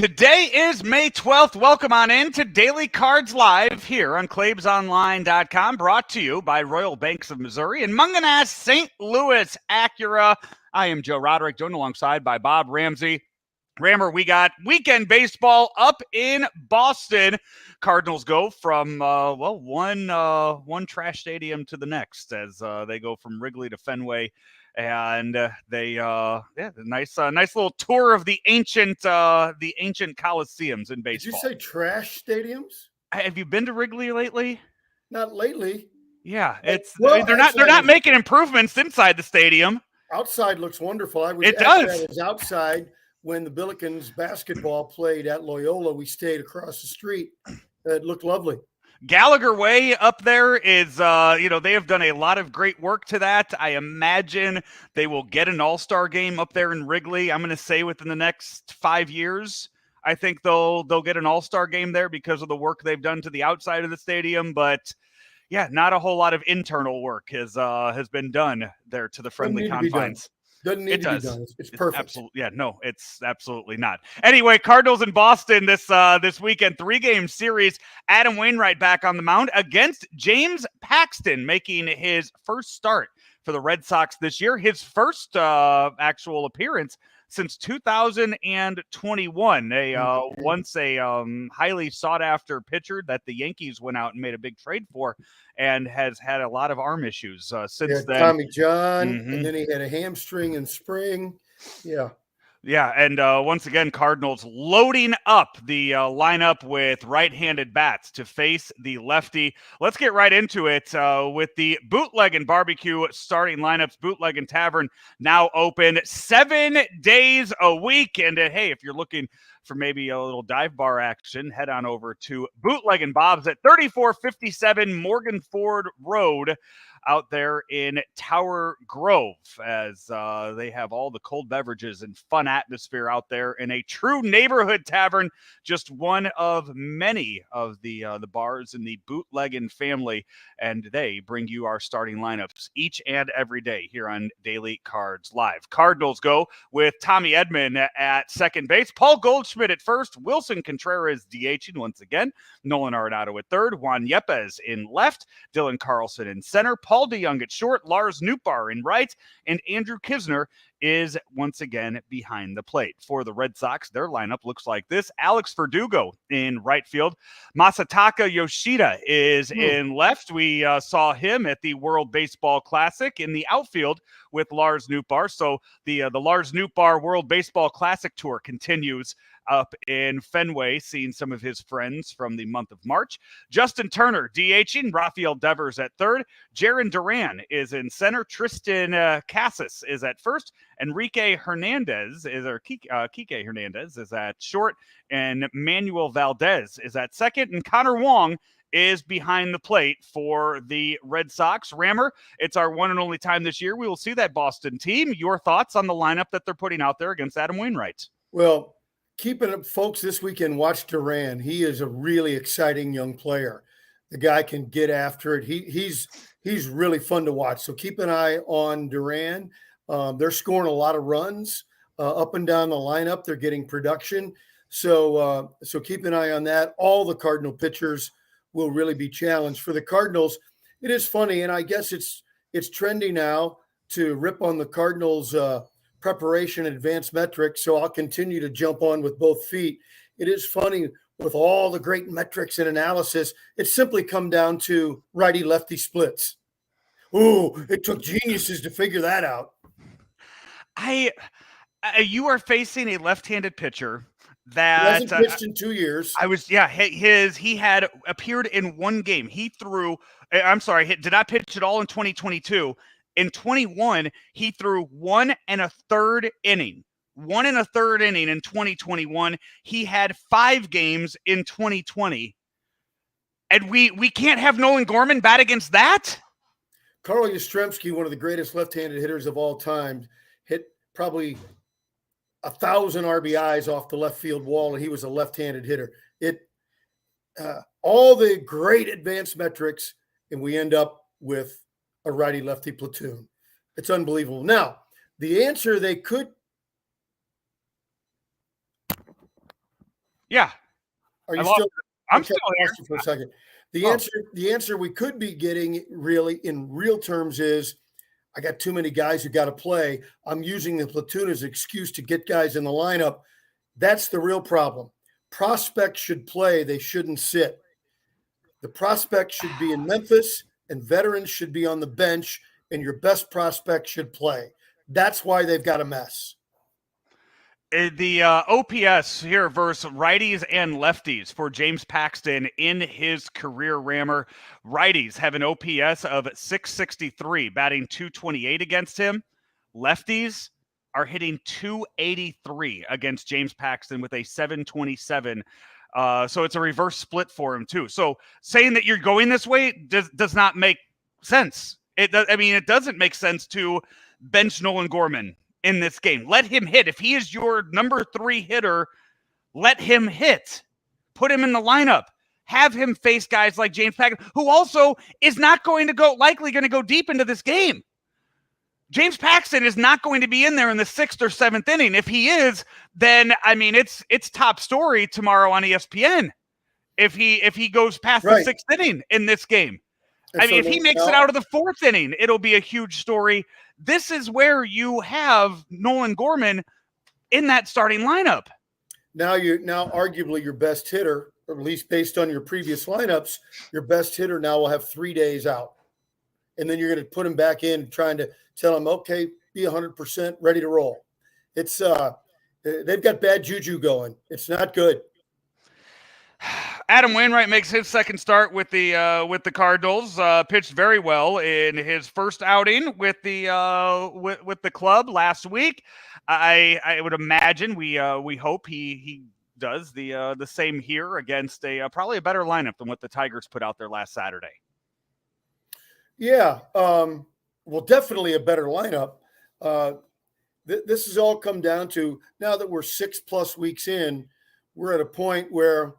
Today is May 12th. Welcome on in to Daily Cards Live here on ClaibsOnline.com, brought to you by Royal Banks of Missouri and Munganess St. Louis Acura. I am Joe Roderick, joined alongside by Bob Ramsey. Rammer, we got weekend baseball up in Boston. Cardinals go from one trash stadium to the next as they go from Wrigley to Fenway, and nice little tour of the ancient coliseums in baseball. Did you say trash stadiums? Have you been to Wrigley lately? Not lately. Yeah, they're not making improvements inside the stadium. Outside looks wonderful. I was outside when the Billikens basketball played at Loyola. We stayed across the street. It looked lovely. Gallagher Way up there is, they have done a lot of great work to that. I imagine they will get an all-star game up there in Wrigley. I'm going to say within the next 5 years. I think they'll get an all-star game there because of the work they've done to the outside of the stadium. But yeah, not a whole lot of internal work has been done there to the friendly confines. Doesn't need to be done. It's perfect. Absolutely, yeah, no, it's absolutely not. Anyway, Cardinals in Boston this weekend, 3-game series. Adam Wainwright back on the mound against James Paxton, making his first start for the Red Sox this year. His first actual appearance since 2021. Once a highly sought-after pitcher that the Yankees went out and made a big trade for, and has had a lot of arm issues since then. Tommy John, and then he had a hamstring in spring. Yeah. Yeah, and once again, Cardinals loading up the lineup with right-handed bats to face the lefty. Let's get right into it with the Bootleg and Barbecue starting lineups. Bootleg and Tavern now open 7 days a week. And hey, if you're looking for maybe a little dive bar action, head on over to Bootleg and Bob's at 3457 Morgan Ford Road out there in Tower Grove, as they have all the cold beverages and fun atmosphere out there in a true neighborhood tavern, just one of many of the bars in the Bootleggin family, and they bring you our starting lineups each and every day here on Daily Cards Live. Cardinals go with Tommy Edman at second base, Paul Goldschmidt at first, Wilson Contreras DHing once again, Nolan Arenado at third, Juan Yepes in left, Dylan Carlson in center, Paul DeYoung at short, Lars Nootbaar in right, and Andrew Knizner is once again behind the plate. For the Red Sox, their lineup looks like this. Alex Verdugo in right field. Masataka Yoshida is in left. We saw him at the World Baseball Classic in the outfield with Lars Nootbaar. So the Lars Nootbaar World Baseball Classic Tour continues up in Fenway, seeing some of his friends from the month of March. Justin Turner DHing, Rafael Devers at third, Jaron Duran is in center, Tristan Casas is at first, Enrique Hernandez Kike Hernandez is at short, and Manuel Valdez is at second, and Connor Wong is behind the plate for the Red Sox. Rammer, it's our one and only time this year we will see that Boston team. Your thoughts on the lineup that they're putting out there against Adam Wainwright? Well, keep it up, folks. This weekend, watch Duran. He is a really exciting young player. The guy can get after it. He's really fun to watch. So keep an eye on Duran. They're scoring a lot of runs up and down the lineup. They're getting production. So keep an eye on that. All the Cardinal pitchers will really be challenged. For the Cardinals, it is funny, and I guess it's trendy now to rip on the Cardinals' preparation advanced metrics, so I'll continue to jump on with both feet. It is funny with all the great metrics and analysis, it's simply come down to righty-lefty splits. Ooh, it took geniuses to figure that out. You are facing a left-handed pitcher that he hasn't pitched in 2 years. He had appeared in one game. He did not pitch at all in 2022. In 21, he threw 1 1/3 inning. 1 1/3 inning in 2021. He had 5 games in 2020. And we can't have Nolan Gorman bat against that? Carl Yastrzemski, one of the greatest left-handed hitters of all time, hit probably 1,000 RBIs off the left field wall, and he was a left-handed hitter. All the great advanced metrics, and we end up with a righty-lefty platoon. It's unbelievable. Now, the answer they could Yeah. Are you I love still? it. I'm Okay, still I here. lost you for a second. Oh. The answer we could be getting really in real terms is, I got too many guys who got to play. I'm using the platoon as an excuse to get guys in the lineup. That's the real problem. Prospects should play. They shouldn't sit. The prospects should be in Memphis, and veterans should be on the bench, and your best prospects should play. That's why they've got a mess. The OPS here versus righties and lefties for James Paxton in his career rammer. Righties have an OPS of 663, batting 228 against him. Lefties are hitting 283 against James Paxton with a 727. So it's a reverse split for him too. So saying that you're going this way does not make sense. It doesn't make sense to bench Nolan Gorman in this game. Let him hit. If he is your number 3 hitter, let him hit. Put him in the lineup. Have him face guys like James Paxton, who also is not likely going to go deep into this game. James Paxton is not going to be in there in the 6th or 7th inning. If he is, then it's top story tomorrow on ESPN. If he goes past the 6th inning in this game. If he makes it out of the 4th inning, it'll be a huge story. This is where you have Nolan Gorman in that starting lineup. Now arguably your best hitter, or at least based on your previous lineups, your best hitter now will have 3 days out. And then you're going to put him back in, trying to tell him, okay, be 100% ready to roll. It's they've got bad juju going. It's not good. Adam Wainwright makes his second start with the Cardinals. Pitched very well in his first outing with the club last week. I would imagine we hope he does the same here against probably a better lineup than what the Tigers put out there last Saturday. Yeah, well, definitely a better lineup. This has all come down to, now that we're 6+ weeks in, we're at a point where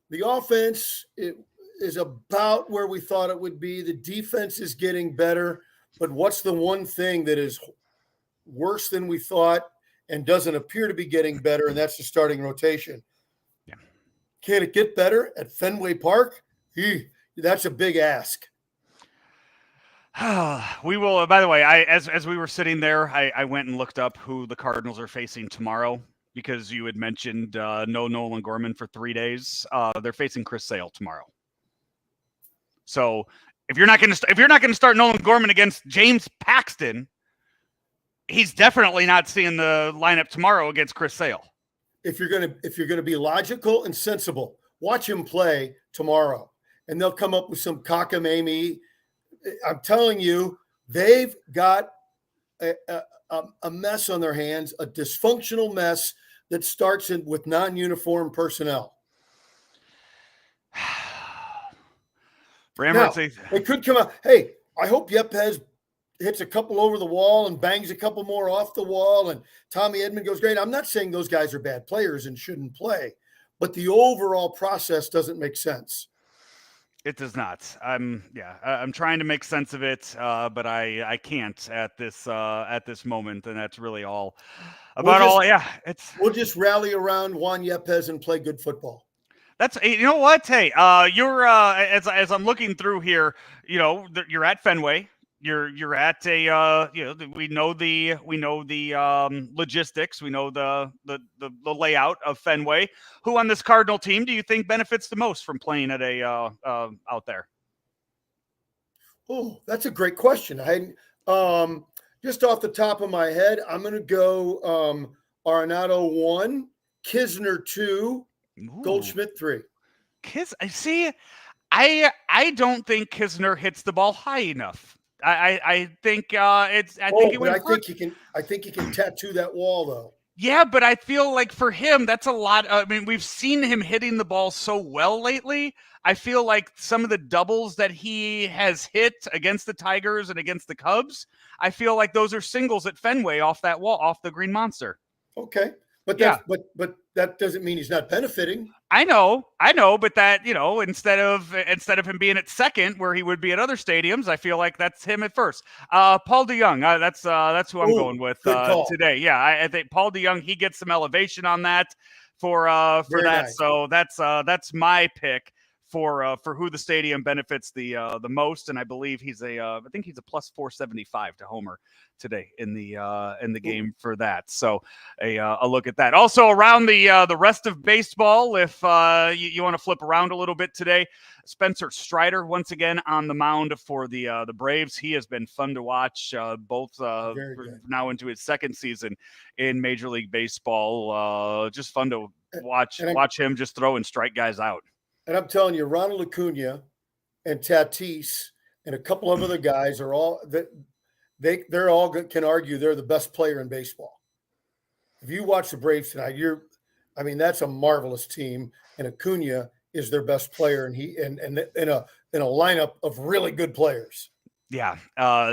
the offense is about where we thought it would be. The defense is getting better, but what's the one thing that is worse than we thought and doesn't appear to be getting better? And that's the starting rotation. Yeah. Can it get better at Fenway Park? That's a big ask. We will. By the way, as we were sitting there, I went and looked up who the Cardinals are facing tomorrow, because you had mentioned no Nolan Gorman for 3 days. They're facing Chris Sale tomorrow. So if you're not going to start Nolan Gorman against James Paxton, he's definitely not seeing the lineup tomorrow against Chris Sale. If you're gonna be logical and sensible, watch him play tomorrow, and they'll come up with some cockamamie. I'm telling you, they've got a mess on their hands, a dysfunctional mess that starts with non-uniform personnel. Now, it could come out. Hey, I hope Yepez hits a couple over the wall and bangs a couple more off the wall, and Tommy Edman goes great. I'm not saying those guys are bad players and shouldn't play, but the overall process doesn't make sense. It does not. I'm trying to make sense of it, but I can't at this moment, and that's really all about We'll just rally around Juan Yepez and play good football. That's, you know what? Hey, you're as I'm looking through here, you're at Fenway. You're at a we know the logistics, we know the layout of Fenway. Who on this Cardinal team do you think benefits the most from playing at a out there? Oh, that's a great question. Just off the top of my head, I'm going to go Arenado 1, Kisner 2, Goldschmidt 3. I don't think Kisner hits the ball high enough. I think he can tattoo that wall though. Yeah, but I feel like for him, that's a lot. We've seen him hitting the ball so well lately. I feel like some of the doubles that he has hit against the Tigers and against the Cubs, I feel like those are singles at Fenway off that wall, off the Green Monster. Okay. But that doesn't mean he's not benefiting. I know, but that, instead of him being at second where he would be at other stadiums, I feel like that's him at first. Paul DeYoung, that's who I'm going with today. Yeah, I think Paul DeYoung, he gets some elevation on that. for Very that. nice. So that's my pick for who the stadium benefits the most, and I believe he's I think he's a plus 475 to homer today in the game for that. So a look at that. Also around the rest of baseball, if you want to flip around a little bit today, Spencer Strider once again on the mound for the Braves. He has been fun to watch, both now into his second season in Major League Baseball. Just fun to watch him just throw and strike guys out. And I'm telling you, Ronald Acuna and Tatis and a couple of other guys are all that they're all can argue they're the best player in baseball. If you watch the Braves tonight, that's a marvelous team, and Acuna is their best player, and he and in a lineup of really good players. Yeah,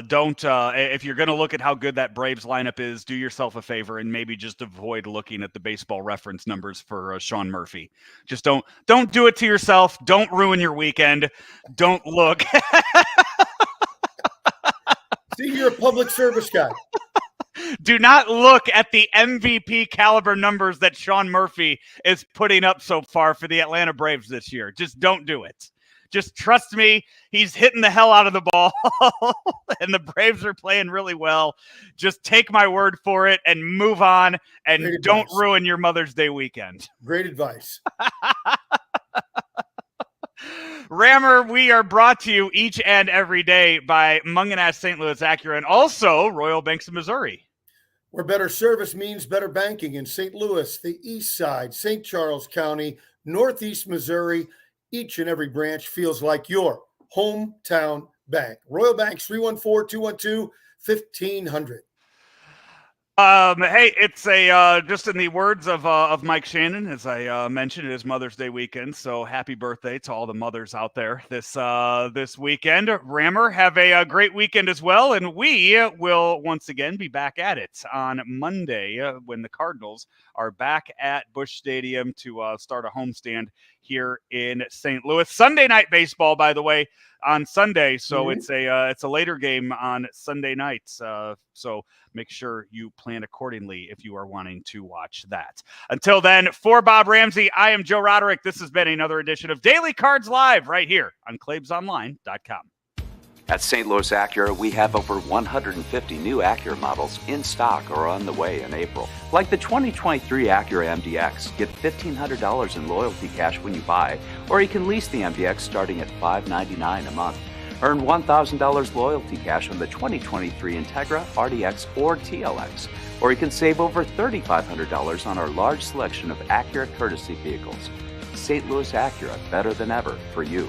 don't if you're going to look at how good that Braves lineup is, do yourself a favor and maybe just avoid looking at the baseball reference numbers for Sean Murphy. Just don't do it to yourself. Don't ruin your weekend. Don't look. See, you're a public service guy. Do not look at the MVP caliber numbers that Sean Murphy is putting up so far for the Atlanta Braves this year. Just don't do it. Just trust me, he's hitting the hell out of the ball, and the Braves are playing really well. Just take my word for it and move on, and don't ruin your Mother's Day weekend. Great advice. Rammer, we are brought to you each and every day by Munganast St. Louis Acura and also Royal Banks of Missouri. Where better service means better banking in St. Louis, the East Side, St. Charles County, Northeast Missouri. Each and every branch feels like your hometown bank. Royal Banks, 314-212-1500. Hey, it's just in the words of Mike Shannon, as I mentioned, it is Mother's Day weekend, so happy birthday to all the mothers out there this weekend. Rammer, have a great weekend as well, and we will once again be back at it on Monday when the Cardinals are back at Busch Stadium to start a homestand here in St. Louis. Sunday night baseball, by the way, on Sunday, so it's a later game on Sunday nights. So make sure you plan accordingly if you are wanting to watch that. Until then, for Bob Ramsey, I am Joe Roderick. This has been another edition of Daily Cards Live right here on ClaibsOnline.com. At St. Louis Acura, we have over 150 new Acura models in stock or on the way in April. Like the 2023 Acura MDX, get $1,500 in loyalty cash when you buy, or you can lease the MDX starting at $599 a month. Earn $1,000 loyalty cash on the 2023 Integra, RDX, or TLX, or you can save over $3,500 on our large selection of Acura courtesy vehicles. St. Louis Acura, better than ever for you.